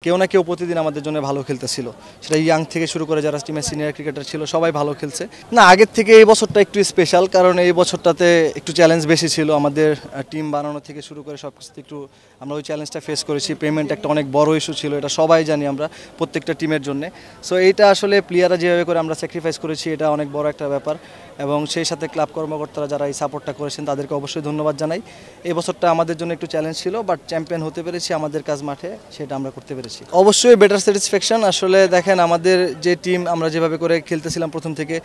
কেউ না কেউ প্রতিদিন আমাদের জন্য ভালো খেলতেছিল। সেটা ইয়াং থেকে শুরু করে যারা টিমের সিনিয়র ক্রিকেটার ছিল সবাই ভালো খেলছে। না, আগের থেকে এই বছরটা একটু স্পেশাল, কারণ এই বছরটাতে একটু চ্যালেঞ্জ বেশি ছিল। আমাদের টিম বানানো থেকে শুরু করে সব কিছু একটু আমরা ওই চ্যালেঞ্জটা ফেস করেছি। পেমেন্ট একটা অনেক বড় ইস্যু ছিল, এটা সবাই জানি আমরা প্রত্যেকটা টিমের জন্য। সো এইটা আসলে প্লেয়াররা যেভাবে করে আমরা স্যাক্রিফাইস করেছি এটা অনেক বড় একটা ব্যাপার, এবং সেই সাথে ক্লাব কর্মকর্তারা যারা এই সাপোর্টটা করেছেন তাদেরকে অবশ্যই ধন্যবাদ জানাই। এই বছরটা আমাদের জন্য একটু চ্যালেঞ্জ ছিল, বাট চ্যাম্পিয়ন হতে পেরেছি, আমাদের কাজ মাঠে সেটা আমরা করতে পেরেছি। অবশ্যই বেটার স্যাটিসফ্যাকশন। আসলে দেখেন, আমাদের যে টিম আমরা যেভাবে করে খেলতেছিলাম প্রথম থেকে,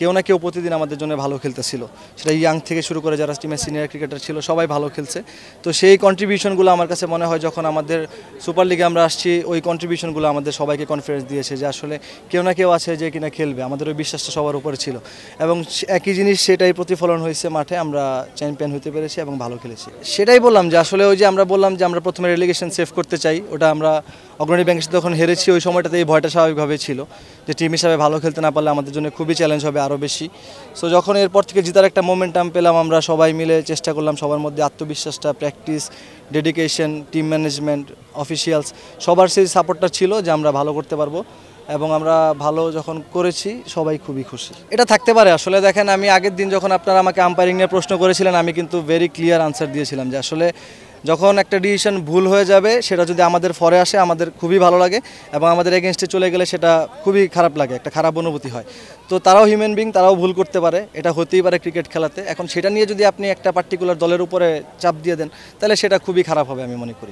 কেউ না কেউ প্রতিদিন আমাদের জন্য ভালো খেলতেছিল। সেটা ইয়াং থেকে শুরু করে যারা টিমের সিনিয়র ক্রিকেটার ছিল সবাই ভালো খেলছে। তো সেই কন্ট্রিবিউশনগুলো আমার কাছে মনে হয় যখন আমাদের সুপার লিগে আমরা আসছি, ওই কন্ট্রিবিউশনগুলো আমাদের সবাইকে কনফিডেন্স দিয়েছে যে আসলে কেউ না কেউ আছে যে কিনা খেলবে। আমাদের ওই বিশ্বাসটা সবার উপরে ছিল, এবং একই জিনিস সেটাই প্রতিফলন হয়েছে মাঠে। আমরা চ্যাম্পিয়ন হতে পেরেছি এবং ভালো খেলেছি। সেটাই বললাম যে আসলে ওই যে আমরা বললাম যে আমরা প্রথমে রেলিগেশন সেভ করতে চাই, ওটা আমরা অগ্রণী ব্যাংকের সাথে যখন হেরেছি ওই সময়টাতে এই ভয়টা স্বাভাবিকভাবেই ছিল যে টিম হিসাবে ভালো খেলতে না পারলে আমাদের জন্য খুবই চ্যালেঞ্জ হবে আরও বেশি। সো যখন এরপর থেকে জেতার একটা মোমেন্টাম পেলাম, আমরা সবাই মিলে চেষ্টা করলাম, সবার মধ্যে আত্মবিশ্বাসটা, practice, dedication, team management, officials সবার সেই সাপোর্টটা ছিল যে আমরা ভালো করতে পারবো, এবং আমরা ভালো যখন করেছি সবাই খুবই খুশি। এটা থাকতে পারে। আসলে দেখেন, আমি আগের দিন যখন আপনারা আমাকে আম্পায়ারিং নিয়ে প্রশ্ন করেছিলেন, আমি কিন্তু ভেরি ক্লিয়ার আনসার দিয়েছিলাম যে আসলে যখন একটা ডিসিশন ভুল হয়ে যাবে সেটা যদি আমাদের ফরে আসে আমাদের খুবই ভালো লাগে, এবং আমাদের এগেনস্টে চলে গেলে সেটা খুবই খারাপ লাগে, একটা খারাপ অনুভূতি হয়। তো তারাও হিউম্যান বিং, তারাও ভুল করতে পারে, এটা হতেই পারে ক্রিকেট খেলাতে। এখন সেটা নিয়ে যদি আপনি একটা পার্টিকুলার দলের উপরে চাপ দিয়ে দেন তাহলে সেটা খুবই খারাপ হবে আমি মনে করি।